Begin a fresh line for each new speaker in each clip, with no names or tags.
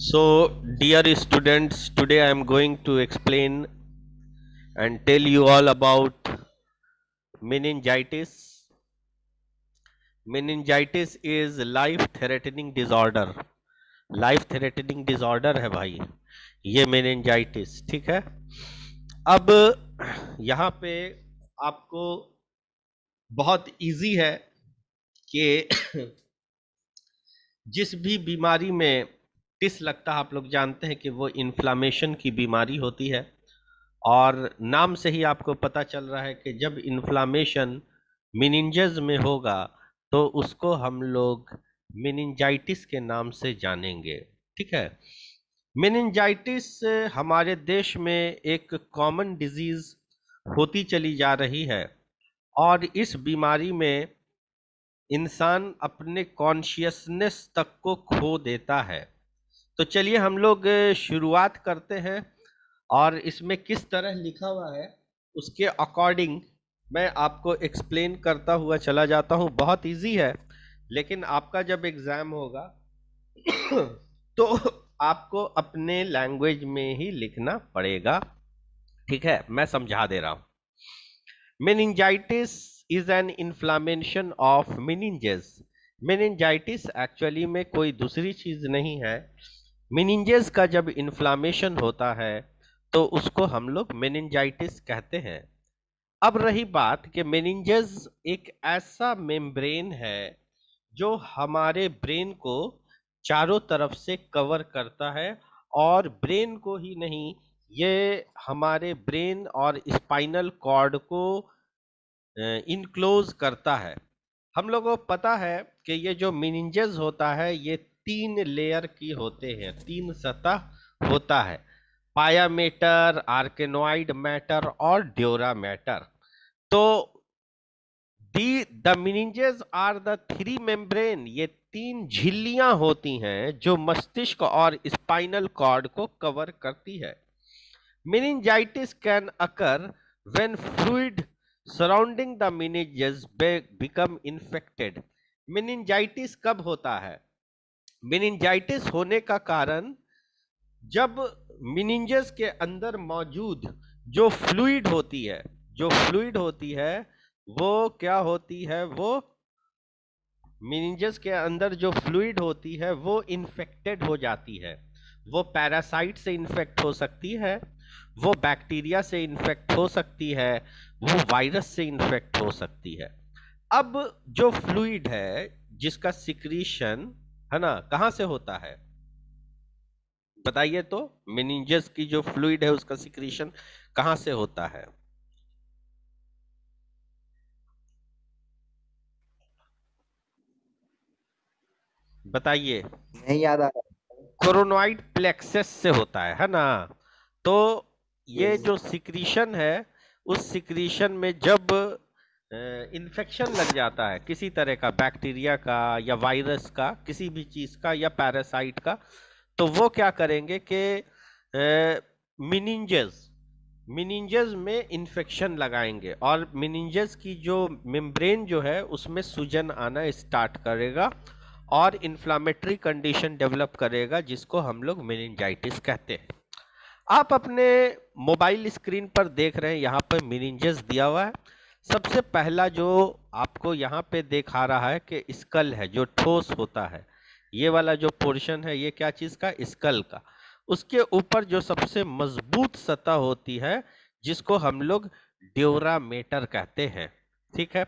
So, dear students, today I am going to explain and tell you all about meningitis. Meningitis is life-threatening disorder. Life-threatening disorder है भाई, ये meningitis, ठीक है। अब यहाँ पे आपको बहुत इजी है कि जिस भी बीमारी में टिस लगता है, आप लोग जानते हैं कि वो इन्फ्लामेशन की बीमारी होती है। और नाम से ही आपको पता चल रहा है कि जब इन्फ्लामेशन मेनिंजेस में होगा तो उसको हम लोग मेनिंजाइटिस के नाम से जानेंगे, ठीक है। मेनिंजाइटिस हमारे देश में एक कॉमन डिजीज होती चली जा रही है और इस बीमारी में इंसान अपने कॉन्शियसनेस तक को खो देता है। तो चलिए हम लोग शुरुआत करते हैं और इसमें किस तरह लिखा हुआ है उसके अकॉर्डिंग मैं आपको एक्सप्लेन करता हुआ चला जाता हूं। बहुत इजी है, लेकिन आपका जब एग्जाम होगा तो आपको अपने लैंग्वेज में ही लिखना पड़ेगा, ठीक है। मैं समझा दे रहा हूं। Meningitis is an inflammation of meninges. Meningitis actually में कोई दूसरी चीज नहीं है। मेनिंजेस का जब इन्फ्लामेशन होता है तो उसको हम लोग मेनिंजाइटिस कहते हैं। अब रही बात कि मेनिंजेस एक ऐसा मेम्ब्रेन है जो हमारे ब्रेन को चारों तरफ से कवर करता है, और ब्रेन को ही नहीं, ये हमारे ब्रेन और स्पाइनल कॉर्ड को इनक्लोज करता है। हम लोगों को पता है कि ये जो मेनिंजेस होता है ये 3 लेयर की होते हैं, 3 सतह होता है। पाया मैटर, आर्केनोइड मैटर और ड्यूरा मैटर। तो the meninges are the 3 membrane, ये 3 झिल्लियां होती हैं जो मस्तिष्क और स्पाइनल कॉर्ड को कवर करती है। meningitis can occur when fluid surrounding the meninges become infected। meningitis कब होता है? meningitis होने का कारण जब meninges के अंदर मौजूद जो फ्लूइड होती है, जो फ्लूइड होती है वो क्या होती है, वो meninges के अंदर जो फ्लूइड होती है वो इन्फेक्टेड हो जाती है। वो पैरासाइट से इन्फेक्ट हो सकती है, वो बैक्टीरिया से इन्फेक्ट हो सकती है, वो वायरस से इन्फेक्ट हो सकती है। अब जो फ्लूइड है जिसका सिक्रीशन है ना, कहां से होता है बताइए तो। मेनिंजेस की जो फ्लूइड है उसका सिक्रीशन कहां से होता है बताइए।
नहीं याद आ रहा।
कोरोनॉइड प्लेक्सस से होता है ना। तो ये
यस।
जो सिक्रीशन है, उस सिक्रीशन में जब इन्फेक्शन लग जाता है किसी तरह का, बैक्टीरिया का या वायरस का, किसी भी चीज का या पैरासाइट का, तो वो क्या करेंगे कि मिनिंजेस मिनिंजेस में इन्फेक्शन लगाएंगे और मिनिंजेस की जो मेम्ब्रेन जो है उसमें सूजन आना स्टार्ट करेगा और इन्फ्लामेटरी कंडीशन डेवलप करेगा जिसको हम लोग मेनिंजाइटिस कहते हैं। आप अपने मोबाइल स्क्रीन पर देख रहे हैं, यहाँ पर मेनिंजेस दिया हुआ है। सबसे पहला जो आपको यहाँ पे दिखा रहा है कि स्कल है, जो ठोस होता है, ये वाला जो पोर्शन है ये क्या चीज का, स्कल का। उसके ऊपर जो सबसे मजबूत सतह होती है जिसको हम लोग ड्यूरामेटर कहते हैं, ठीक है।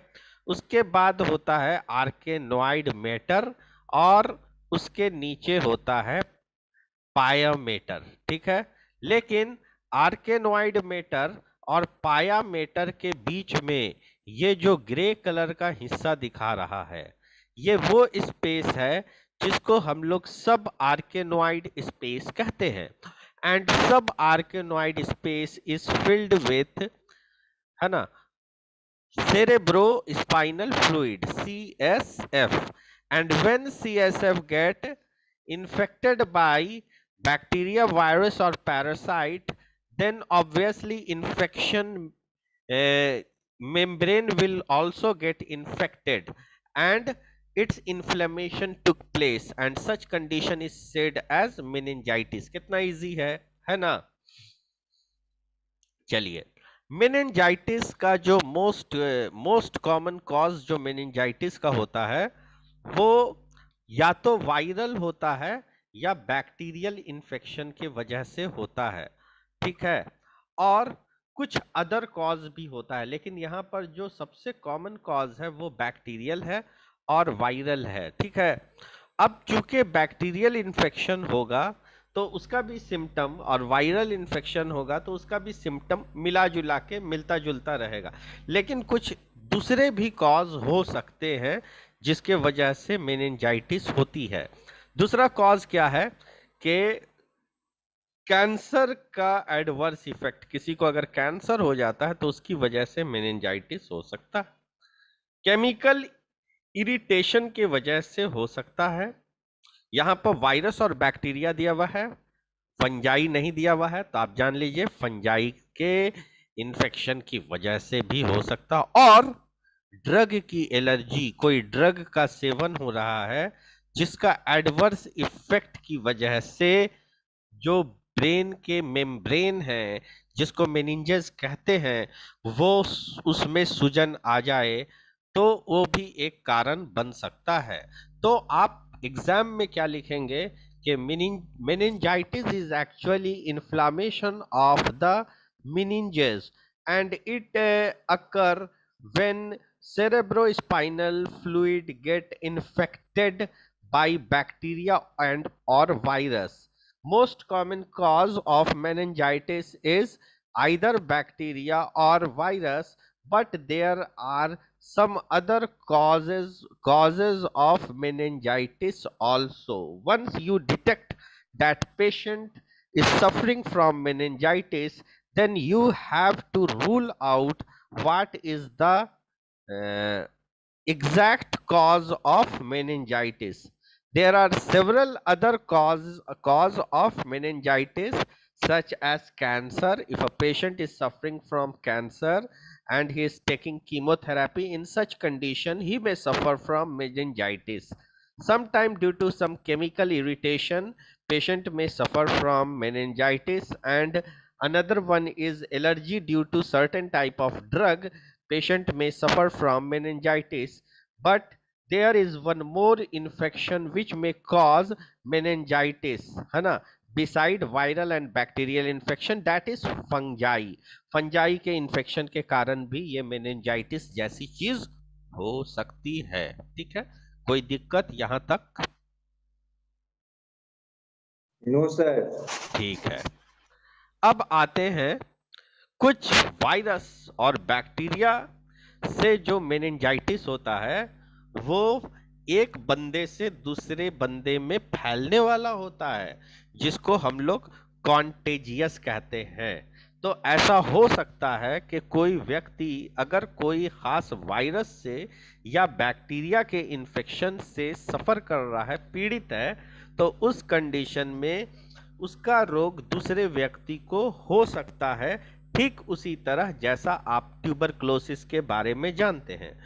उसके बाद होता है आर्केनोइड मैटर और उसके नीचे होता है पायामेटर, ठीक है। लेकिन आर्केनोइड मैटर और पायामेटर के बीच में ये जो ग्रे कलर का हिस्सा दिखा रहा है ये वो स्पेस है जिसको हम लोग सब आर्केनोइड स्पेस कहते हैं। एंड सब आर्केनोइड स्पेस इज फिल्ड विथ, है ना, cerebro spinal fluid CSF, and when CSF get infected by bacteria, virus or parasite, then obviously infection uh, membrane will also get infected, and its inflammation took place and such condition is said as meningitis। कितना easy है ना। चलिए, meningitis का जो most common cause जो meningitis का होता है वो या तो वायरल होता है या बैक्टीरियल इन्फेक्शन के वजह से होता है, ठीक है। और कुछ अदर कॉज भी होता है, लेकिन यहाँ पर जो सबसे कॉमन कॉज है वो बैक्टीरियल है और वायरल है, ठीक है। अब चूंकि बैक्टीरियल इन्फेक्शन होगा तो उसका भी सिम्टम, और वायरल इन्फेक्शन होगा तो उसका भी सिम्टम मिला जुला के मिलता जुलता रहेगा, लेकिन कुछ दूसरे भी कॉज हो सकते हैं जिसके वजह से मेनिंजाइटिस होती है। दूसरा कॉज क्या है कि कैंसर का एडवर्स इफेक्ट, किसी को अगर कैंसर हो जाता है तो उसकी वजह से मेनिंजाइटिस हो सकता है। केमिकल इरिटेशन के वजह से हो सकता है। यहां पर वायरस और बैक्टीरिया दिया हुआ है, फंजाई नहीं दिया हुआ है, तो आप जान लीजिए फंजाई के इन्फेक्शन की वजह से भी हो सकता। और ड्रग की एलर्जी, कोई ड्रग का सेवन हो रहा है जिसका एडवर्स इफेक्ट की वजह से जो ब्रेन के मेम्ब्रेन है, जिसको मेनिंजेस कहते हैं, वो उसमें सूजन आ जाए तो वो भी एक कारण बन सकता है। तो आप एग्जाम में क्या लिखेंगे कि meningitis is actually inflammation of the meninges and it occur when cerebrospinal fluid get infected by bacteria and or virus. Most common cause of meningitis is either bacteria or virus, but there are some other causes of meningitis also. Once you detect that patient is suffering from meningitis, then you have to rule out what is the uh, exact cause of meningitis. There are several other cause of meningitis such as cancer. If a patient is suffering from cancer and he is taking chemotherapy, in such condition he may suffer from meningitis. Sometime due to some chemical irritation, patient may suffer from meningitis, and another one is allergy due to certain type of drug. Patient may suffer from meningitis, but there is one more infection which may cause meningitis, है ना, beside viral and bacterial infection, that is fungi. Fungi के infection के कारण भी ये meningitis जैसी चीज हो सकती है, ठीक है। कोई दिक्कत यहां तक?
No sir.
ठीक है। अब आते हैं कुछ वायरस और बैक्टीरिया से जो मेनिंजाइटिस होता है वो एक बंदे से दूसरे बंदे में फैलने वाला होता है, जिसको हम लोग कॉन्टेजियस कहते हैं। तो ऐसा हो सकता है कि कोई व्यक्ति अगर कोई खास वायरस से या बैक्टीरिया के इन्फेक्शन से सफर कर रहा है, पीड़ित है, तो उस कंडीशन में उसका रोग दूसरे व्यक्ति को हो सकता है, ठीक उसी तरह जैसा आप ट्यूबरक्लोसिस के बारे में जानते हैं।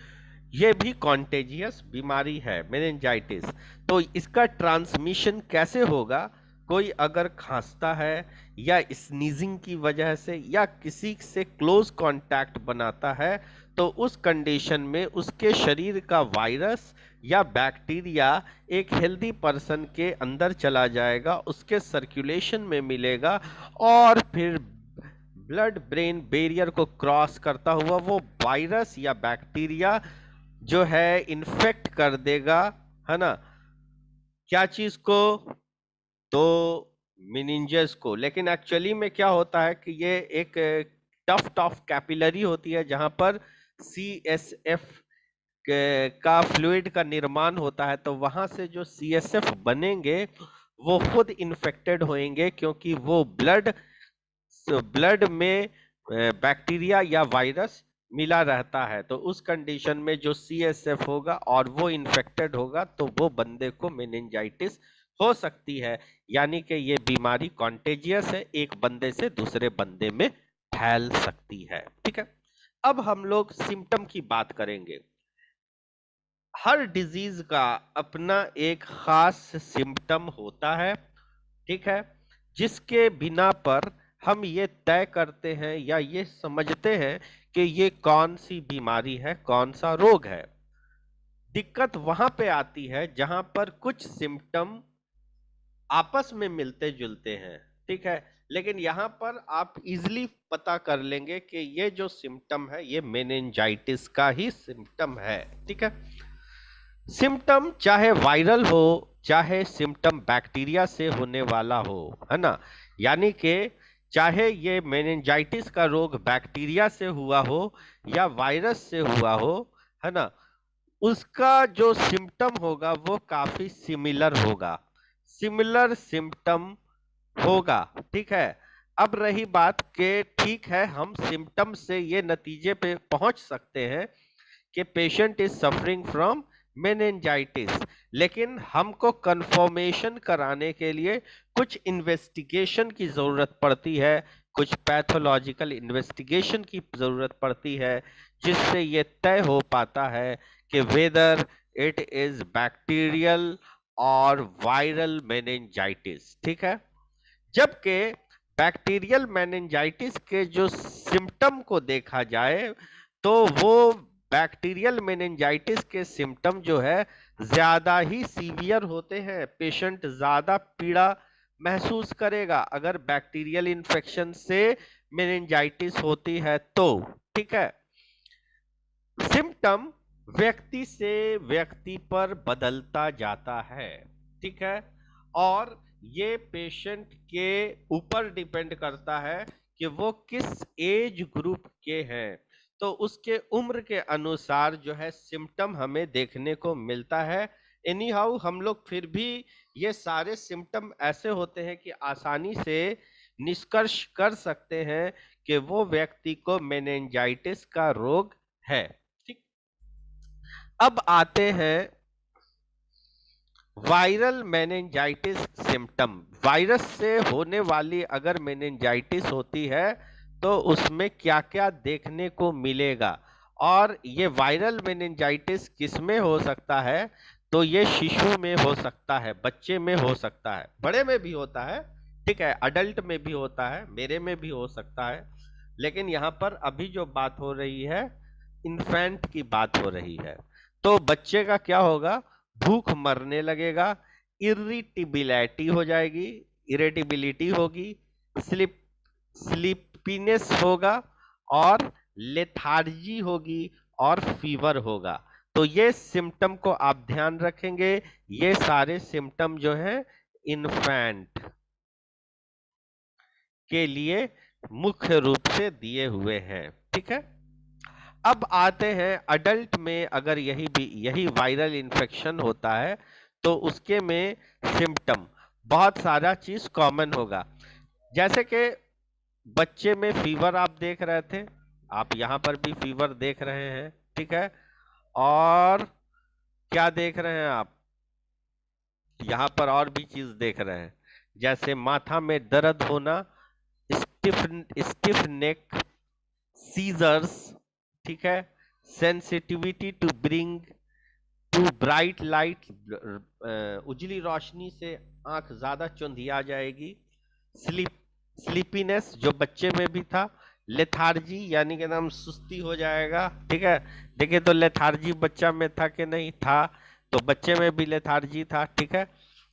यह भी कॉन्टेजियस बीमारी है मेनिंजाइटिस। तो इसका ट्रांसमिशन कैसे होगा? कोई अगर खांसता है या स्नीजिंग की वजह से या किसी से क्लोज कांटेक्ट बनाता है, तो उस कंडीशन में उसके शरीर का वायरस या बैक्टीरिया एक हेल्दी पर्सन के अंदर चला जाएगा, उसके सर्कुलेशन में मिलेगा और फिर ब्लड ब्रेन बैरियर को क्रॉस करता हुआ वो वायरस या बैक्टीरिया जो है इन्फेक्ट कर देगा, है ना, क्या चीज को? तो मेनिंजेस को। लेकिन एक्चुअली में क्या होता है कि ये एक टफ्ट ऑफ कैपिलरी होती है जहां पर CSF का फ्लूइड का निर्माण होता है, तो वहां से जो CSF बनेंगे वो खुद इन्फेक्टेड होंगे, क्योंकि वो ब्लड में बैक्टीरिया या वायरस मिला रहता है। तो उस कंडीशन में जो CSF होगा और वो इन्फेक्टेड होगा तो वो बंदे को मेनिंजाइटिस हो सकती है। यानी कि ये बीमारी कॉन्टेजियस है, एक बंदे से दूसरे बंदे में फैल सकती है, ठीक है। अब हम लोग सिम्टम की बात करेंगे। हर डिजीज का अपना एक खास सिम्टम होता है, ठीक है, जिसके बिना पर हम ये तय करते हैं या ये समझते हैं कि ये कौन सी बीमारी है, कौन सा रोग है। दिक्कत वहां पे आती है जहां पर कुछ सिम्टम आपस में मिलते जुलते हैं, ठीक है, लेकिन यहाँ पर आप इजिली पता कर लेंगे कि ये जो सिम्टम है ये मेनिंजाइटिस का ही सिम्टम है, ठीक है। सिम्टम चाहे वायरल हो, चाहे सिम्टम बैक्टीरिया से होने वाला हो, है ना, यानी कि चाहे ये मेनिंजाइटिस का रोग बैक्टीरिया से हुआ हो या वायरस से हुआ हो, है ना, उसका जो सिम्टम होगा वो काफी सिमिलर होगा, सिमिलर सिम्टम होगा, ठीक है। अब रही बात कि ठीक है, हम सिम्टम से ये नतीजे पे पहुंच सकते हैं कि patient is suffering from meningitis, लेकिन हमको कंफर्मेशन कराने के लिए कुछ इन्वेस्टिगेशन की जरूरत पड़ती है, कुछ पैथोलॉजिकल इन्वेस्टिगेशन की जरूरत पड़ती है, जिससे ये तय हो पाता है कि वेदर इट इज बैक्टीरियल और वायरल मेनिंजाइटिस, ठीक है। जबकि बैक्टीरियल मेनिंजाइटिस के जो सिम्टम को देखा जाए तो वो बैक्टीरियल मेनिंजाइटिस के सिम्टम जो है ज्यादा ही सीवियर होते हैं, पेशेंट ज्यादा पीड़ा महसूस करेगा अगर बैक्टीरियल इन्फेक्शन से मेनिंजाइटिस होती है तो, ठीक है। सिम्टम व्यक्ति से व्यक्ति पर बदलता जाता है, ठीक है, और ये पेशेंट के ऊपर डिपेंड करता है कि वो किस एज ग्रुप के हैं, तो उसके उम्र के अनुसार जो है सिम्टम हमें देखने को मिलता है। एनी हाउ हम लोग फिर भी ये सारे सिम्टम ऐसे होते हैं कि आसानी से निष्कर्ष कर सकते हैं कि वो व्यक्ति को मेनिंजाइटिस का रोग है, ठीक। अब आते हैं वायरल मेनिंजाइटिस सिम्टम। वायरस से होने वाली अगर मेनिंजाइटिस होती है तो उसमें क्या क्या देखने को मिलेगा, और ये वायरल मेनिंजाइटिस किसमें हो सकता है, तो ये शिशु में हो सकता है, बच्चे में हो सकता है, बड़े में भी होता है, ठीक है, अडल्ट में भी होता है, मेरे में भी हो सकता है, लेकिन यहाँ पर अभी जो बात हो रही है इन्फेंट की बात हो रही है। तो बच्चे का क्या होगा, भूख मरने लगेगा, इरिटेबिलिटी हो जाएगी, इरिटेबिलिटी होगी, स्लिप स्लीपीनेस होगा, और लेथार्जी होगी, और फीवर होगा। तो ये सिम्टम को आप ध्यान रखेंगे, ये सारे सिम्टम जो हैं इन्फेंट के लिए मुख्य रूप से दिए हुए हैं, ठीक है। अब आते हैं अडल्ट में, अगर यही वायरल इन्फेक्शन होता है तो उसके में सिम्टम बहुत सारा चीज कॉमन होगा, जैसे कि बच्चे में फीवर आप देख रहे थे, आप यहाँ पर भी फीवर देख रहे हैं, ठीक है, और क्या देख रहे हैं आप, यहाँ पर और भी चीज देख रहे हैं, जैसे माथा में दर्द होना, स्टिफ स्टिफ नेक, सीजर्स, ठीक है, sensitivity to bring to bright light, उजली रोशनी से आंख ज्यादा चुंधिया जाएगी, स्लीप स्लीपीनेस जो बच्चे में भी था, लेथार्जी यानी कि नाम सुस्ती हो जाएगा, ठीक है, देखिए तो लेथार्जी बच्चा में था कि नहीं था, तो बच्चे में भी लेथार्जी था, ठीक है।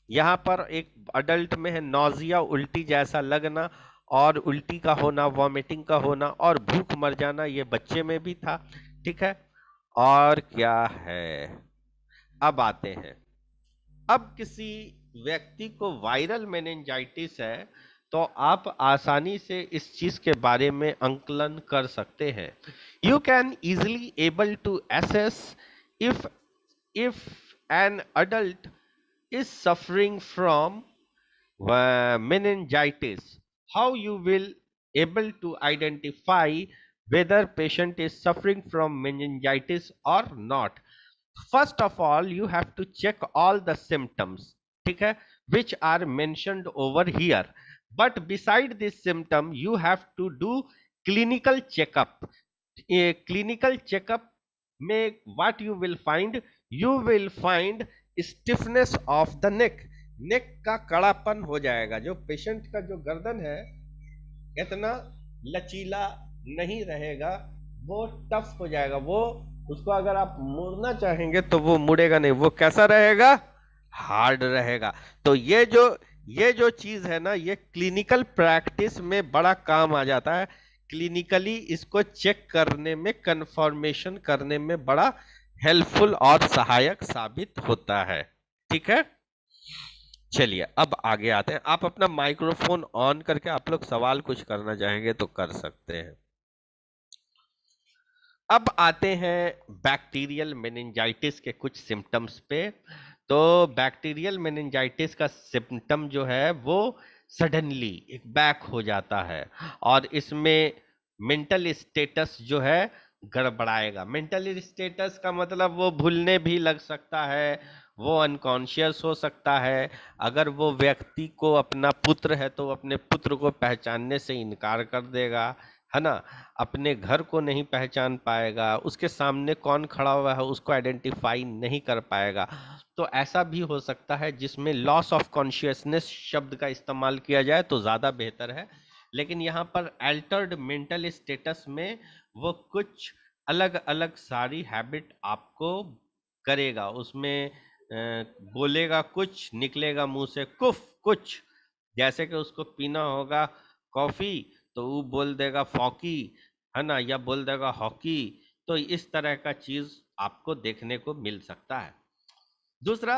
यहाँ पर एक अडल्ट में है नौजिया, उल्टी जैसा लगना, और उल्टी का होना, वॉमिटिंग का होना, और भूख मर जाना, ये बच्चे में भी था, ठीक है। और क्या है, अब आते हैं, अब किसी व्यक्ति को वायरल मेनिंजाइटिस है तो आप आसानी से इस चीज के बारे में आंकलन कर सकते हैं। You can easily able to assess if if an adult is suffering from meningitis, how you will able to identify whether patient is suffering from meningitis or not. First of all you have to check all the symptoms, ठीक है, which are mentioned over here, but beside this symptom you have to do clinical checkup. A clinical checkup में what you will find, you will find stiffness of the neck, neck का कड़ापन हो जाएगा, जो patient का जो गर्दन है इतना लचीला नहीं रहेगा, वो टफ हो जाएगा, वो उसको अगर आप मोड़ना चाहेंगे तो वो मुड़ेगा नहीं, वो कैसा रहेगा, हार्ड रहेगा। तो ये जो चीज है ना, ये क्लिनिकल प्रैक्टिस में बड़ा काम आ जाता है, क्लिनिकली इसको चेक करने में, कंफर्मेशन करने में बड़ा हेल्पफुल और सहायक साबित होता है। ठीक है, चलिए अब आगे आते हैं। आप अपना माइक्रोफोन ऑन करके आप लोग सवाल कुछ करना चाहेंगे तो कर सकते हैं। अब आते हैं बैक्टीरियल मेनिंजाइटिस के कुछ सिम्टम्स पे। तो बैक्टीरियल मेनिंजाइटिस का सिम्टम जो है वो सडनली एक बैक हो जाता है, और इसमें मेंटल स्टेटस जो है गड़बड़ाएगा। मेंटल स्टेटस का मतलब वो भूलने भी लग सकता है, वो अनकॉन्शियस हो सकता है। अगर वो व्यक्ति को अपना पुत्र है तो अपने पुत्र को पहचानने से इनकार कर देगा, है ना, अपने घर को नहीं पहचान पाएगा, उसके सामने कौन खड़ा हुआ है उसको आइडेंटिफाई नहीं कर पाएगा। तो ऐसा भी हो सकता है जिसमें लॉस ऑफ कॉन्शियसनेस शब्द का इस्तेमाल किया जाए तो ज़्यादा बेहतर है, लेकिन यहाँ पर अल्टर्ड मेंटल स्टेटस में वो कुछ अलग अलग सारी हैबिट आपको करेगा, उसमें बोलेगा कुछ, निकलेगा मुंह से कुछ कुछ, जैसे कि उसको पीना होगा कॉफी तो वो बोल देगा फॉकी, है ना, या बोल देगा हॉकी। तो इस तरह का चीज आपको देखने को मिल सकता है। दूसरा,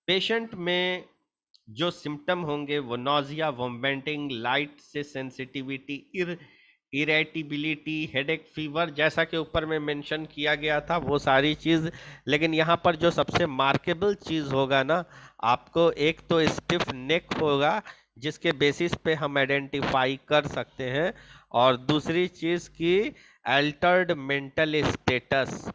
पेशेंट में जो सिम्टम होंगे वो नॉजिया, वोमिटिंग, लाइट से सेंसिटिविटी, इरेटिबिलिटी, हेडेक, फीवर, जैसा कि ऊपर में मेंशन किया गया था वो सारी चीज। लेकिन यहाँ पर जो सबसे मार्केबल चीज होगा ना, आपको एक तो स्टिफ नेक होगा जिसके बेसिस पे हम आइडेंटिफाई कर सकते हैं, और दूसरी चीज की अल्टर्ड मेंटल स्टेटस,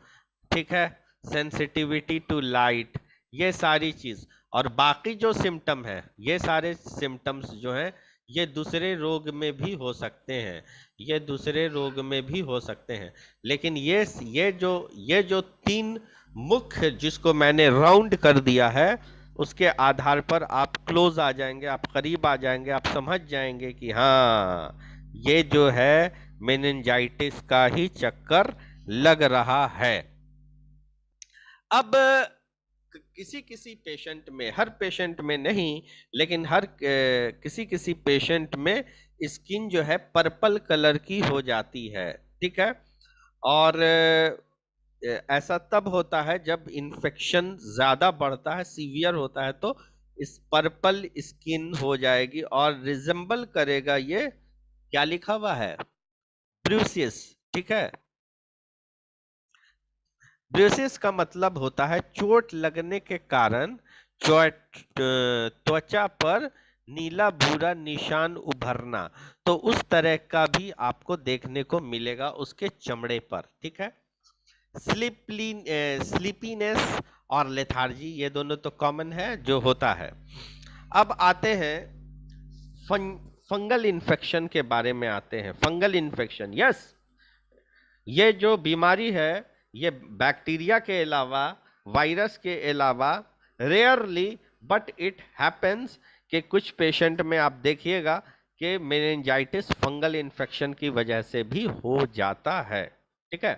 ठीक है, सेंसिटिविटी टू लाइट, ये सारी चीज। और बाकी जो सिम्टम है, ये सारे सिम्टम्स जो हैं ये दूसरे रोग में भी हो सकते हैं, ये दूसरे रोग में भी हो सकते हैं। लेकिन ये जो तीन मुख्य जिसको मैंने राउंड कर दिया है, उसके आधार पर आप क्लोज आ जाएंगे, आप करीब आ जाएंगे, आप समझ जाएंगे कि हाँ ये जो है मेनिंजाइटिस का ही चक्कर लग रहा है। अब किसी किसी पेशेंट में, हर पेशेंट में नहीं, लेकिन हर किसी किसी पेशेंट में स्किन जो है पर्पल कलर की हो जाती है, ठीक है। और ऐसा तब होता है जब इन्फेक्शन ज्यादा बढ़ता है, सीवियर होता है, तो इस पर्पल स्किन हो जाएगी और रिजेंबल करेगा, ये क्या लिखा हुआ है, ब्रूसियस, ठीक है। ब्रेसिस का मतलब होता है चोट लगने के कारण त्वचा पर नीला भूरा निशान उभरना, तो उस तरह का भी आपको देखने को मिलेगा उसके चमड़े पर, ठीक है। स्लीपीनेस और लेथार्जी, ये दोनों तो कॉमन है जो होता है। अब आते हैं फंगल इन्फेक्शन के बारे में आते हैं। फंगल इन्फेक्शन, यस, ये जो बीमारी है ये बैक्टीरिया के अलावा, वायरस के अलावा, रेयरली बट इट हैपेंस कि कुछ पेशेंट में आप देखिएगा कि मेनिंजाइटिस फंगल इन्फेक्शन की वजह से भी हो जाता है, ठीक है।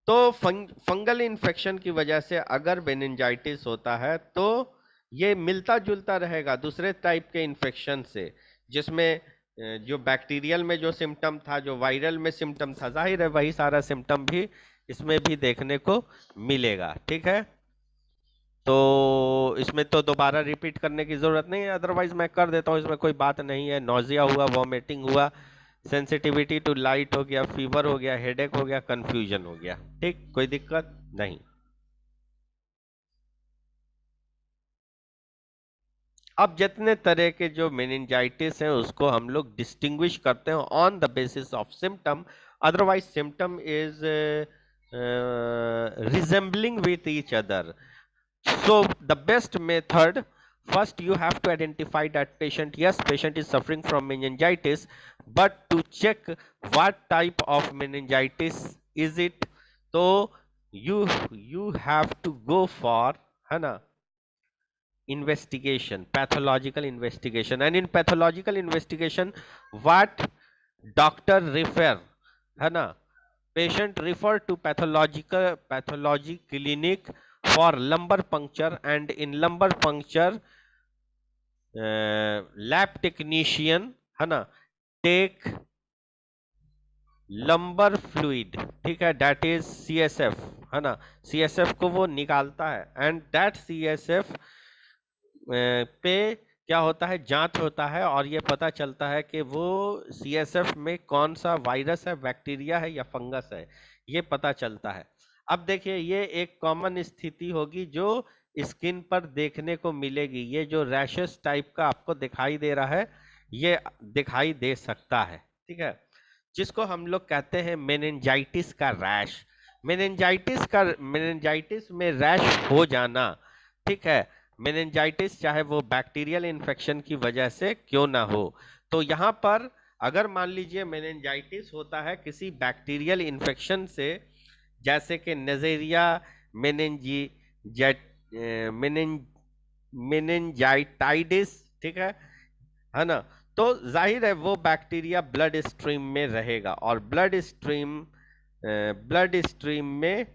तो फंगल इन्फेक्शन की वजह से अगर मेनिंजाइटिस होता है तो ये मिलता जुलता रहेगा दूसरे टाइप के इन्फेक्शन से, जिसमें जो बैक्टीरियल में जो सिम्टम था, जो वायरल में सिम्टम था, जाहिर है वही सारा सिम्टम भी इसमें भी देखने को मिलेगा, ठीक है। तो इसमें तो दोबारा रिपीट करने की जरूरत नहीं है, अदरवाइज मैं कर देता हूँ, इसमें कोई बात नहीं है। नोजिया हुआ, वॉमिटिंग हुआ, सेंसिटिविटी टू लाइट हो गया, फीवर हो गया, हेडेक हो गया, कंफ्यूजन हो गया, ठीक, कोई दिक्कत नहीं। अब जितने तरह के जो मेनिंजाइटिस हैं उसको हम लोग डिस्टिंग्विश करते हैं on the basis of symptom, otherwise symptom is resembling with each other. So the best method, first you have to identify that patient, yes, patient is suffering from meningitis, but to check what type of meningitis is it, तो you have to go for, है ना, investigation, pathological investigation. And in pathological investigation, what doctor refer, है ना, patient refer to pathology clinic for lumbar puncture, and in lumbar puncture lab technician, है ना, take lumbar fluid, ठीक है, that is CSF, है ना, सीएसएफ को वो निकालता है, एंड दैट सीएसएफ पे क्या होता है, जांच होता है, और ये पता चलता है कि वो सीएसएफ में कौन सा वायरस है, बैक्टीरिया है या फंगस है, ये पता चलता है। अब देखिए, ये एक कॉमन स्थिति होगी जो स्किन पर देखने को मिलेगी। ये जो रैशेस टाइप का आपको दिखाई दे रहा है, ये दिखाई दे सकता है, ठीक है, जिसको हम लोग कहते हैं मेनिंजाइटिस का रैश। मेनिंजाइटिस में रैश हो जाना, ठीक है, मेनिंजाइटिस चाहे वो बैक्टीरियल इन्फेक्शन की वजह से क्यों ना हो। तो यहाँ पर अगर मान लीजिए मेनिंजाइटिस होता है किसी बैक्टीरियल इन्फेक्शन से, जैसे कि नेजेरिया मेनिंजाइटाइडिस, ठीक है ना, तो जाहिर है वो बैक्टीरिया ब्लड स्ट्रीम में रहेगा, और ब्लड स्ट्रीम में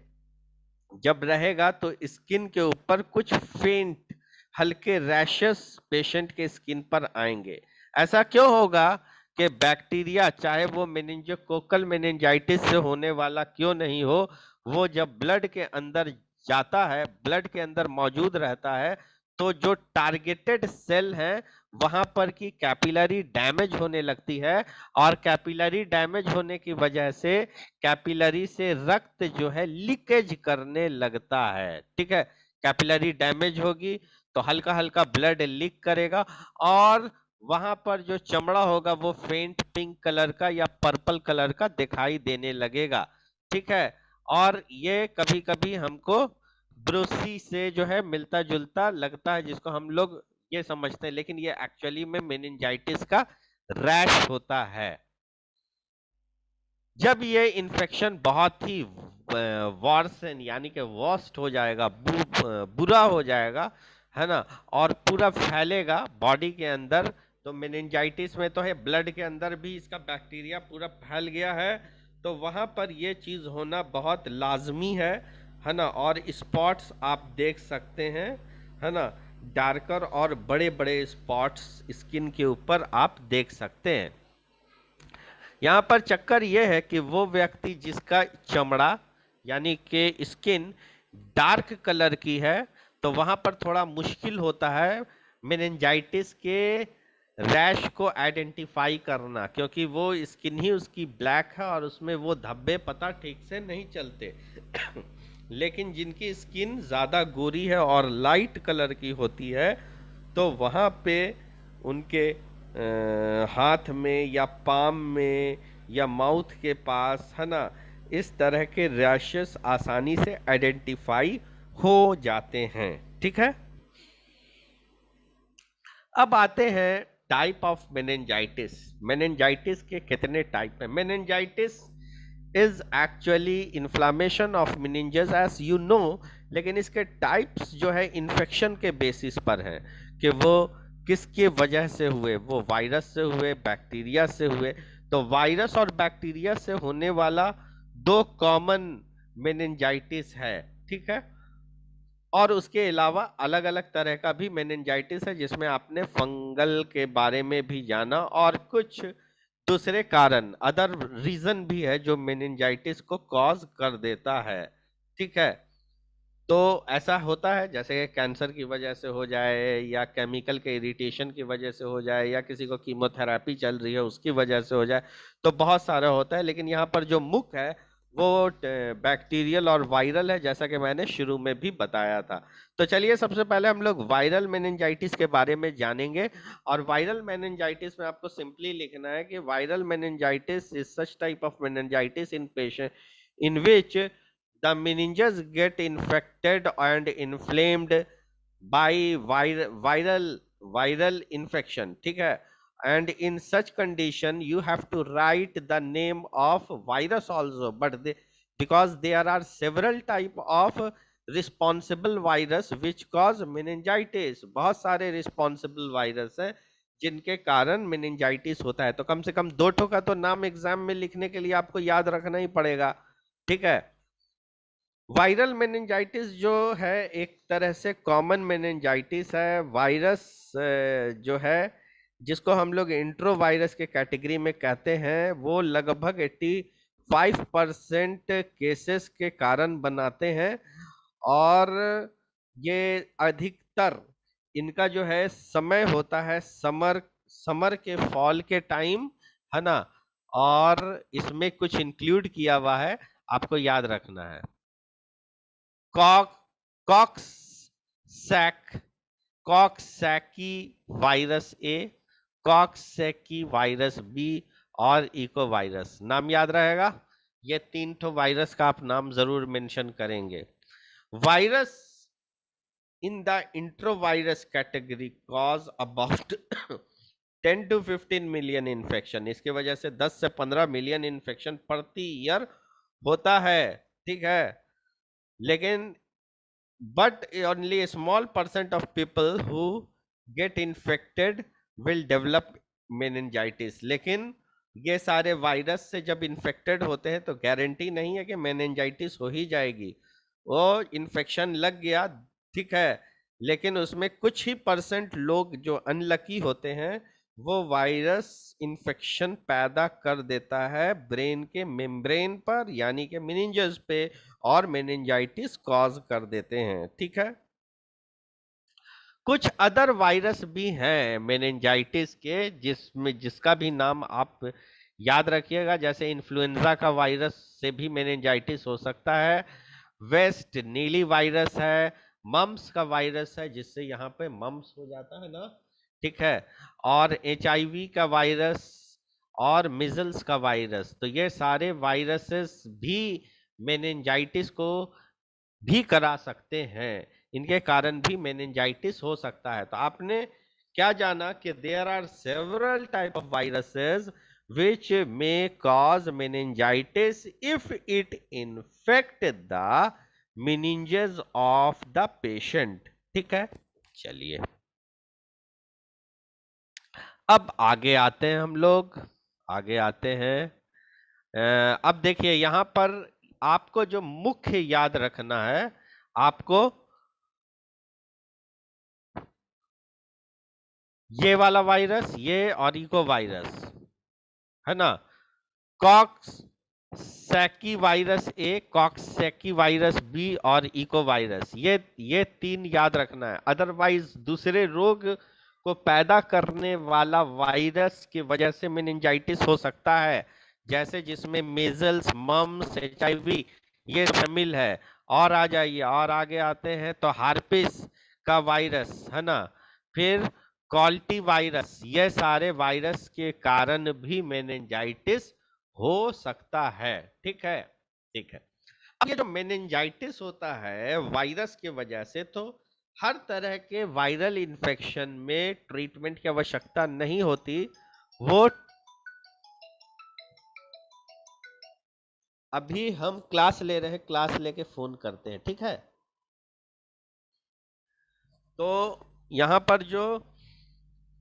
जब रहेगा तो स्किन के ऊपर कुछ फेंट हल्के रैशेस पेशेंट के स्किन पर आएंगे। ऐसा क्यों होगा कि बैक्टीरिया चाहे वो मेनिंजोकोकल मेनिंजाइटिस से होने वाला क्यों नहीं हो, वो जब ब्लड के अंदर जाता है, ब्लड के अंदर मौजूद रहता है, तो जो टारगेटेड सेल हैं वहां पर की कैपिलरी डैमेज होने लगती है, और कैपिलरी डैमेज होने की वजह से कैपिलरी से रक्त जो है लीकेज करने लगता है, ठीक है, कैपिलरी डैमेज होगी तो हल्का हल्का ब्लड लीक करेगा, और वहां पर जो चमड़ा होगा वो फेंट पिंक कलर का या पर्पल कलर का दिखाई देने लगेगा, ठीक है, और ये कभी कभी हमको ब्रूसी से जो है मिलता जुलता लगता है, जिसको हम लोग ये समझते हैं, लेकिन ये एक्चुअली में मेनिंजाइटिस का रैश होता है। जब ये इन्फेक्शन बहुत ही वर्सन यानी कि वर्स्ट हो जाएगा, बुरा हो जाएगा, है ना, और पूरा फैलेगा बॉडी के अंदर, तो मेनिंजाइटिस में तो है ब्लड के अंदर भी इसका बैक्टीरिया पूरा फैल गया है, तो वहां पर ये चीज होना बहुत लाजमी है ना, और स्पॉट्स आप देख सकते हैं, है ना, डार्कर और बड़े बड़े स्पॉट्स स्किन के ऊपर आप देख सकते हैं। यहाँ पर चक्कर यह है कि वो व्यक्ति जिसका चमड़ा यानी कि स्किन डार्क कलर की है, तो वहां पर थोड़ा मुश्किल होता है मेनिंजाइटिस के रैश को आइडेंटिफाई करना, क्योंकि वो स्किन ही उसकी ब्लैक है और उसमें वो धब्बे पता ठीक से नहीं चलते। लेकिन जिनकी स्किन ज़्यादा गोरी है और लाइट कलर की होती है, तो वहाँ पे उनके हाथ में या पाम में या माउथ के पास, है ना, इस तरह के रैशेस आसानी से आइडेंटिफाई हो जाते हैं, ठीक है। अब आते हैं टाइप ऑफ मेनिंजाइटिस। मेनिंजाइटिस के कितने टाइप हैं? Meningitis is actually inflammation of meninges as you know, लेकिन इसके टाइप्स जो है इन्फेक्शन के बेसिस पर हैं कि वो किसके वजह से हुए, वो वायरस से हुए, बैक्टीरिया से हुए। तो वायरस और बैक्टीरिया से होने वाला दो कॉमन मेनिंजाइटिस है, ठीक है, और उसके अलावा अलग अलग तरह का भी मेनिंजाइटिस है, जिसमें आपने फंगल के बारे में भी जाना, और कुछ दूसरे कारण अदर रीजन भी है जो मेनिंजाइटिस को कॉज कर देता है, ठीक है। तो ऐसा होता है जैसे कैंसर की वजह से हो जाए, या केमिकल के इरिटेशन की वजह से हो जाए, या किसी को कीमोथेरेपी चल रही है उसकी वजह से हो जाए, तो बहुत सारा होता है। लेकिन यहाँ पर जो मुख्य है वो बैक्टीरियल और वायरल है, जैसा कि मैंने शुरू में भी बताया था। तो चलिए सबसे पहले हम लोग वायरल मेनिंजाइटिस के बारे में जानेंगे। और वायरल मेनिंजाइटिस में आपको सिंपली लिखना है कि viral meningitis is such type of meningitis in patient in which the meninges get infected and inflamed by viral infection, ठीक है, and in such condition you have to write the name of virus also, but because there are several type of responsible virus which cause meningitis। बहुत सारे responsible virus है जिनके कारण meningitis होता है। तो कम से कम 2 ठो का तो नाम एग्जाम में लिखने के लिए आपको याद रखना ही पड़ेगा, ठीक है। वायरल मेनिंजाइटिस जो है एक तरह से कॉमन मेनिंजाइटिस है। वायरस जो है जिसको हम लोग इंट्रो वायरस के कैटेगरी में कहते हैं, वो लगभग 85% केसेस के कारण बनाते हैं। और ये अधिकतर इनका जो है समय होता है समर के फॉल के टाइम, है ना। और इसमें कुछ इंक्लूड किया हुआ है, आपको याद रखना है। COX sac Coxsackie virus A, Coxsackie virus B और इको वायरस। नाम याद रहेगा, ये 3 ठो वायरस का आप नाम जरूर मेंशन करेंगे। Virus in the enterovirus category cause about 10 to 15 million infection. इसके वजह से 10 से 15 मिलियन इन्फेक्शन प्रति ईयर होता है, ठीक है। लेकिन but only a small percent of people who get infected will develop meningitis। लेकिन ये सारे वायरस से जब इन्फेक्टेड होते हैं तो गारंटी नहीं है कि मेनिंजाइटिस हो ही जाएगी। वो इन्फेक्शन लग गया, ठीक है, लेकिन उसमें कुछ ही परसेंट लोग जो अनलकी होते हैं वो वायरस इन्फेक्शन पैदा कर देता है ब्रेन के मेम्ब्रेन पर, यानी कि मेनिंजेस पे, और मेनिंजाइटिस कॉज कर देते हैं, ठीक है। कुछ अदर वायरस भी हैं मेनिंजाइटिस के जिसका भी नाम आप याद रखिएगा। जैसे इन्फ्लुएंजा का वायरस से भी मेनिंजाइटिस हो सकता है, वेस्ट नीली वायरस है, मम्स का वायरस है जिससे यहाँ पे मम्स हो जाता है ना, ठीक है, और HIV का वायरस और मिजल्स का वायरस। तो ये सारे वायरसेस भी मेनिंजाइटिस को भी करा सकते हैं, इनके कारण भी मेनिंजाइटिस हो सकता है। तो आपने क्या जाना कि there are several type of viruses which may cause meningitis if it infect the meninges of the patient, ठीक है। चलिए अब आगे आते हैं, हम लोग आगे आते हैं। अब देखिए यहां पर आपको जो मुख्य याद रखना है, आपको ये वाला वायरस, ये और इको वायरस, है ना। COX सैकी virus A, COX सैकी virus B और इको वायरस, ये 3 याद रखना है। अदरवाइज दूसरे रोग को पैदा करने वाला वायरस की वजह से मेनिंजाइटिस हो सकता है, जैसे जिसमें मेजल्स, मम्स, HIV ये शामिल है। और आ जाइए और आगे आते हैं तो हार्पिस का वायरस, है ना, फिर कॉल्टी वायरस, ये सारे वायरस के कारण भी मेनिंजाइटिस हो सकता है, ठीक है, ठीक है। अब ये जो मेनिंजाइटिस होता है वायरस की वजह से, तो हर तरह के वायरल इन्फेक्शन में ट्रीटमेंट की आवश्यकता नहीं होती। वो अभी हम क्लास ले रहे हैं, क्लास लेके फोन करते हैं, ठीक है। तो यहाँ पर जो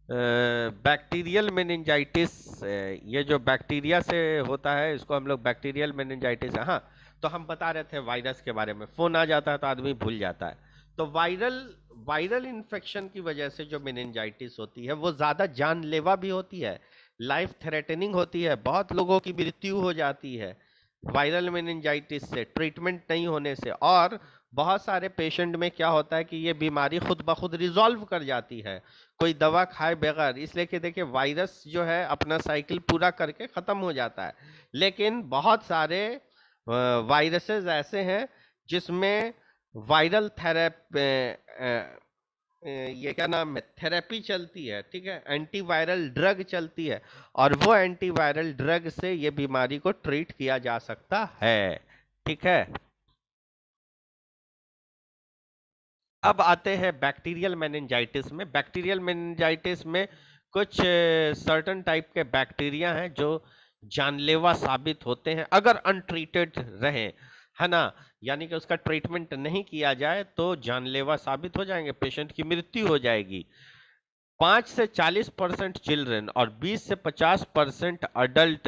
बैक्टीरियल मेनिंजाइटिस, ये जो बैक्टीरिया से होता है इसको हम लोग बैक्टीरियल मेनिंजाइटिस, हाँ। तो हम बता रहे थे वायरस के बारे में, फोन आ जाता है तो आदमी भूल जाता है। तो वायरल इन्फेक्शन की वजह से जो मेनिंजाइटिस होती है वो ज्यादा जानलेवा भी होती है, लाइफ थ्रेटनिंग होती है, बहुत लोगों की मृत्यु हो जाती है वायरल मेनिंजाइटिस से, ट्रीटमेंट नहीं होने से। और बहुत सारे पेशेंट में क्या होता है कि ये बीमारी खुद ब खुद रिजॉल्व कर जाती है कोई दवा खाए बगैर, इसलिए कि देखिए वायरस जो है अपना साइकिल पूरा करके खत्म हो जाता है। लेकिन बहुत सारे वायरसेस ऐसे हैं जिसमें वायरल ये क्या नाम है, थेरेपी चलती है, ठीक है, एंटीवायरल ड्रग चलती है, और वो एंटीवायरल ड्रग से ये बीमारी को ट्रीट किया जा सकता है, ठीक है। अब आते हैं बैक्टीरियल मेनिंजाइटिस में। बैक्टीरियल मेनिंजाइटिस में कुछ सर्टन टाइप के बैक्टीरिया हैं जो जानलेवा साबित होते हैं अगर अनट्रीटेड रहे, है ना, यानी कि उसका ट्रीटमेंट नहीं किया जाए तो जानलेवा साबित हो जाएंगे, पेशेंट की मृत्यु हो जाएगी। 5 से 40% चिल्ड्रन और 20 से 50% अडल्ट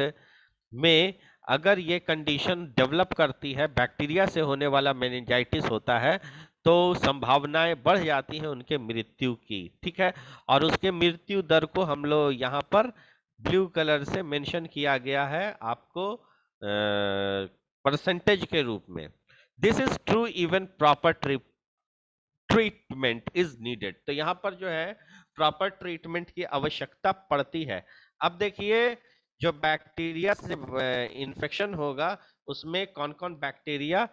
में अगर ये कंडीशन डेवलप करती है, बैक्टीरिया से होने वाला मेनिंजाइटिस होता है, तो संभावनाएं बढ़ जाती हैं उनके मृत्यु की, ठीक है। और उसके मृत्यु दर को हम लोग यहाँ पर ब्लू कलर से मेंशन किया गया है आपको परसेंटेज के रूप में। This is true even proper treatment is needed. तो यहाँ पर जो है प्रॉपर ट्रीटमेंट की आवश्यकता पड़ती है। अब देखिए जो बैक्टीरिया से इन्फेक्शन होगा उसमें कौन कौन बैक्टीरिया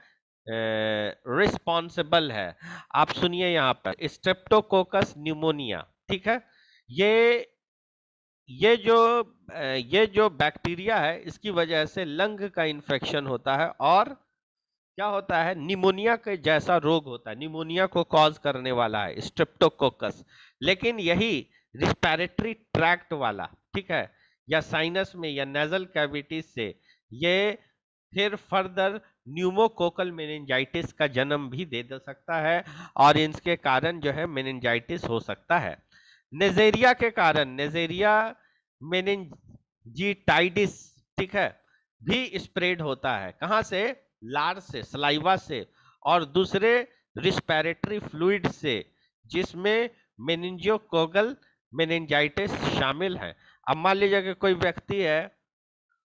रिस्पॉन्सिबल है, आप सुनिए यहाँ पर। स्ट्रेप्टोकोकस न्यूमोनिया, ठीक है, ये ये जो ये जो बैक्टीरिया है इसकी वजह से लंग का इन्फेक्शन होता है और क्या होता है, निमोनिया के जैसा रोग होता है, निमोनिया को कॉज करने वाला है स्ट्रेप्टोकोकस। लेकिन यही रिस्पिरेटरी ट्रैक्ट वाला, ठीक है, या साइनस में या नेजल कैविटीज से ये फिर फर्दर न्यूमोकोकल मेनिंजाइटिस का जन्म भी दे सकता है और इनके कारण जो है मेनिंजाइटिस हो सकता है। नेजेरिया के कारण, नेजेरिया मेनिंजिटाइडिस, ठीक है, भी स्प्रेड होता है, कहां से, लार से, सलाइवा से और दूसरे रिस्पिरेटरी फ्लूइड से, जिसमें मेनिंजियोकोकल मेनिंजाइटिस शामिल है। अब मान लीजिए कि कोई व्यक्ति है,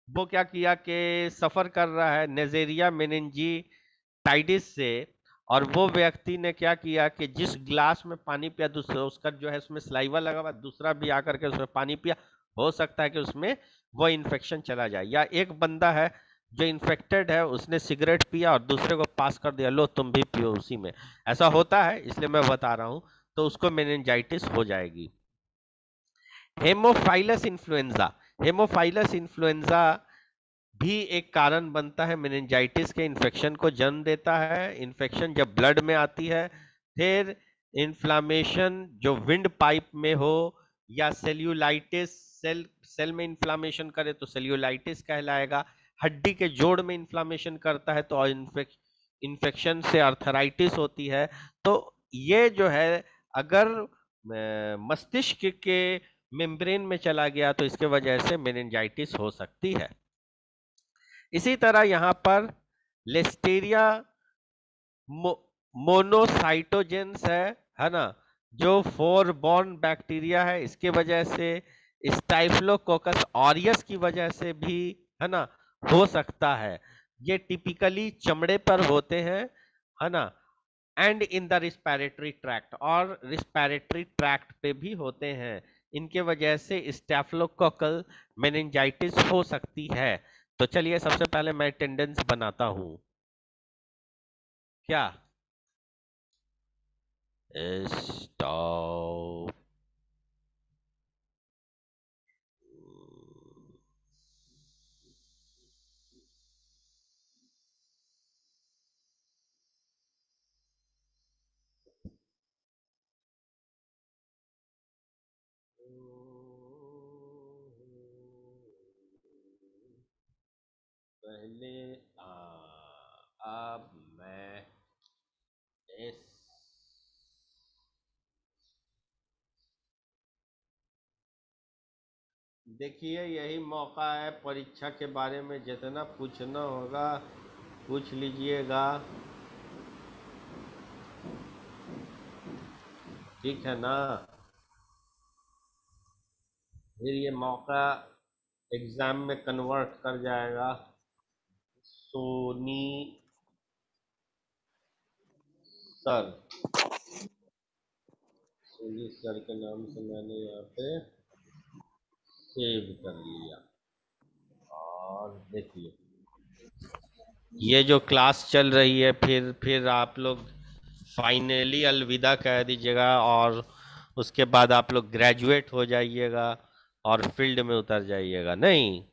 वो क्या किया कि सफर कर रहा है नेजेरिया मेनिंजिटाइडिस से, और वो व्यक्ति ने क्या किया कि जिस ग्लास में पानी पिया, दूसरा उसका जो है उसमें सलाइवा लगा हुआ, दूसरा भी आकर के उसमें पानी पिया, हो सकता है कि उसमें वो इन्फेक्शन चला जाए। या एक बंदा है जो इन्फेक्टेड है, उसने सिगरेट पिया और दूसरे को पास कर दिया, लो तुम भी पियो उसी में, ऐसा होता है, इसलिए मैं बता रहा हूं, तो उसको मेनिंजाइटिस हो जाएगी। हेमोफाइलस इन्फ्लुएंजा, हेमोफाइलस इन्फ्लुएंजा भी एक कारण बनता है मेनिंजाइटिस के इन्फेक्शन को जन्म देता है। इन्फेक्शन जब ब्लड में आती है, फिर इन्फ्लामेशन जो विंड पाइप में हो या सेल्यूलाइटिस, सेल में इन्फ्लामेशन करे तो सेल्यूलाइटिस कहलाएगा। हड्डी के जोड़ में इन्फ्लामेशन करता है तो इन्फेक्शन से आर्थराइटिस होती है। तो ये जो है अगर मस्तिष्क के मेम्ब्रेन में चला गया तो इसके वजह से मेनिंजाइटिस हो सकती है। इसी तरह यहाँ पर लिस्टीरिया मोनोसाइटोजेंस है ना, जो फोर बॉर्न बैक्टीरिया है, इसके वजह से स्टाइफ्लोकोकस ऑरियस की वजह से भी, है ना, हो सकता है। ये टिपिकली चमड़े पर होते हैं, है ना, and in the respiratory tract, और रिस्पिरेटरी ट्रैक्ट पे भी होते हैं। इनके वजह से स्टैफिलोकोकल मेनिंजाइटिस हो सकती है। तो चलिए सबसे पहले मैं अटेंडेंस बनाता हूं, क्या स्टॉप। पहले अब मैं इस देखिए यही मौका है, परीक्षा के बारे में जितना पूछना होगा पूछ लीजिएगा, ठीक है ना। फिर ये मौका एग्जाम में कन्वर्ट कर जाएगा। सोनी सर, सोनी सर के नाम से मैंने यहाँ पे सेव कर लिया। और देखिए ये जो क्लास चल रही है, फिर आप लोग फाइनली अलविदा कह दीजिएगा और उसके बाद आप लोग ग्रेजुएट हो जाइएगा और फील्ड में उतर जाइएगा। नहीं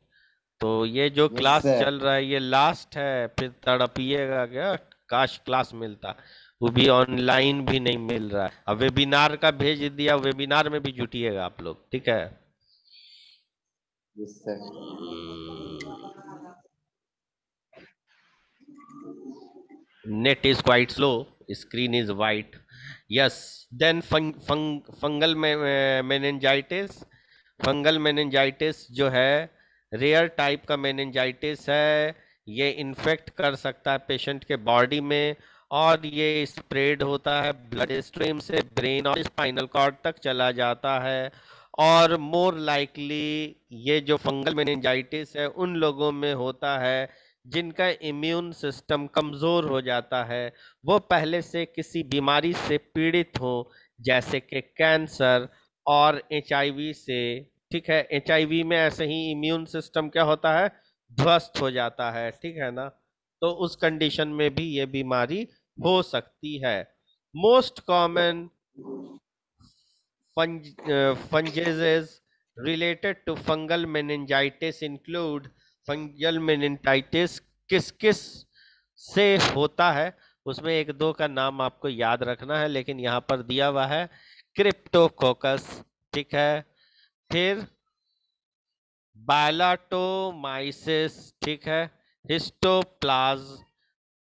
तो ये जो क्लास चल रहा है ये लास्ट है, फिर तड़पिएगा क्या, काश क्लास मिलता, वो भी ऑनलाइन भी नहीं मिल रहा है। अब वेबिनार का भेज दिया, वेबिनार में भी जुटिएगा आप लोग, ठीक है। Net is quite slow. Screen is white. Yes. Then fungal meningitis. Fungal meningitis जो है रेयर टाइप का मेनिंजाइटिस है। ये इन्फेक्ट कर सकता है पेशेंट के बॉडी में और ये स्प्रेड होता है ब्लड स्ट्रीम से ब्रेन और स्पाइनल कॉर्ड तक चला जाता है। और मोर लाइकली ये जो फंगल मेनिंजाइटिस है उन लोगों में होता है जिनका इम्यून सिस्टम कमजोर हो जाता है, वो पहले से किसी बीमारी से पीड़ित हो, जैसे कि कैंसर और एचआईवी से। ठीक है, एचआईवी में ऐसे ही इम्यून सिस्टम क्या होता है, ध्वस्त हो जाता है। ठीक है ना, तो उस कंडीशन में भी ये बीमारी हो सकती है। Most common funguses related to fungal meningitis include fungal meningitis किस किस से होता है, उसमें एक दो का नाम आपको याद रखना है, लेकिन यहाँ पर दिया हुआ है क्रिप्टोकोकस। ठीक है, फिर बायलाटोमाइसिस, ठीक है,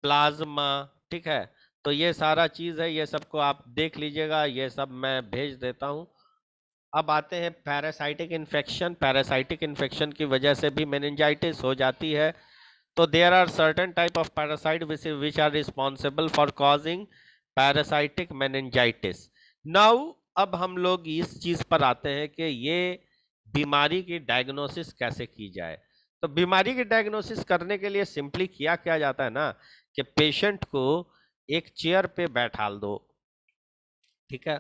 प्लाज्मा। ठीक है, तो ये सारा चीज है, ये सबको आप देख लीजिएगा, ये सब मैं भेज देता हूं। अब आते हैं पैरासाइटिक इन्फेक्शन। पैरासाइटिक इन्फेक्शन की वजह से भी मेनिंजाइटिस हो जाती है। तो there are certain type of parasite which are responsible for causing parasitic meningitis. Now अब हम लोग इस चीज पर आते हैं कि ये बीमारी की डायग्नोसिस कैसे की जाए। तो बीमारी की डायग्नोसिस करने के लिए सिंपली किया जाता है ना कि पेशेंट को एक चेयर पे बैठाल दो। ठीक है,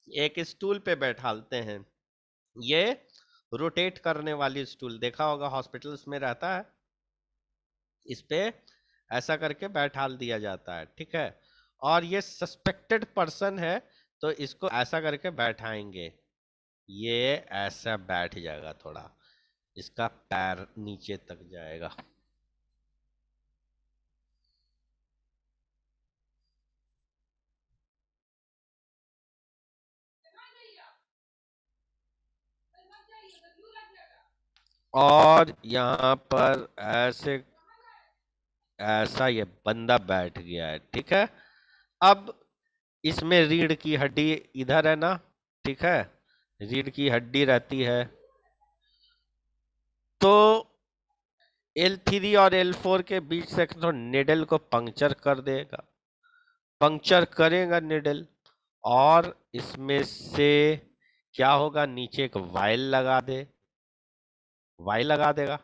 एक स्टूल पे बैठालते हैं। ये रोटेट करने वाली स्टूल देखा होगा हॉस्पिटल्स में रहता है, इस पे ऐसा करके बैठाल दिया जाता है। ठीक है, और ये सस्पेक्टेड पर्सन है तो इसको ऐसा करके बैठाएंगे, ये ऐसा बैठ जाएगा, थोड़ा इसका पैर नीचे तक जाएगा। और यहाँ पर ऐसे ऐसा ये बंदा बैठ गया है। ठीक है, अब इसमें रीढ़ की हड्डी इधर है ना, ठीक है, रीढ़ की हड्डी रहती है। तो L3 और L4 के बीच से तो निडल को पंक्चर कर देगा, पंक्चर करेगा निडल, और इसमें से क्या होगा, नीचे एक वायल लगा दे, वायल लगा देगा,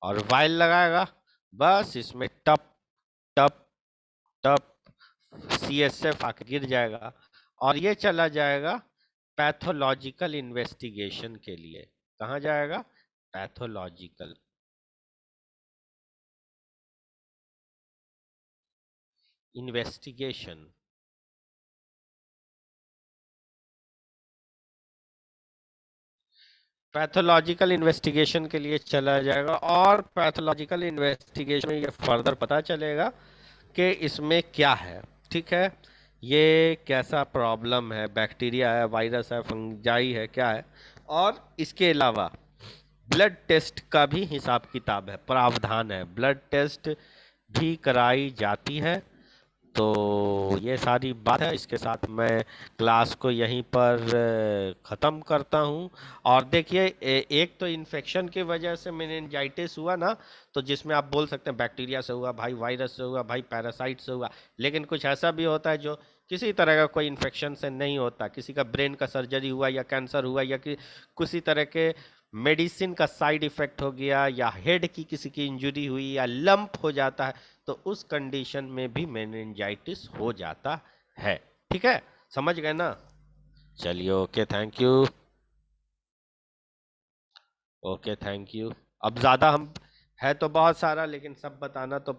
और वायल लगाएगा, बस इसमें टप टप टप CSF आके गिर जाएगा, और ये चला जाएगा पैथोलॉजिकल इन्वेस्टिगेशन के लिए। कहाँ जाएगा, पैथोलॉजिकल इन्वेस्टिगेशन। पैथोलॉजिकल इन्वेस्टिगेशन के लिए चला जाएगा, और पैथोलॉजिकल इन्वेस्टिगेशन में ये फर्दर पता चलेगा कि इसमें क्या है। ठीक है, ये कैसा प्रॉब्लम है, बैक्टीरिया है, वायरस है, फंजाई है, क्या है। और इसके अलावा ब्लड टेस्ट का भी हिसाब किताब है, प्रावधान है, ब्लड टेस्ट भी कराई जाती है। तो ये सारी बात है, इसके साथ मैं क्लास को यहीं पर ख़त्म करता हूँ। और देखिए, एक तो इन्फेक्शन की वजह से मेनिंजाइटिस हुआ ना, तो जिसमें आप बोल सकते हैं बैक्टीरिया से हुआ भाई, वायरस से हुआ भाई, पैरासाइट से हुआ। लेकिन कुछ ऐसा भी होता है जो किसी तरह का कोई इन्फेक्शन से नहीं होता, किसी का ब्रेन का सर्जरी हुआ या कैंसर हुआ या किसी तरह के मेडिसिन का साइड इफेक्ट हो गया, या हेड की किसी की इंजरी हुई, या लंप हो जाता है, तो उस कंडीशन में भी मेनिंजाइटिस हो जाता है। ठीक है, समझ गए ना। चलिए, okay, thank you. Okay, thank you. अब ज्यादा हम है तो बहुत सारा, लेकिन सब बताना तो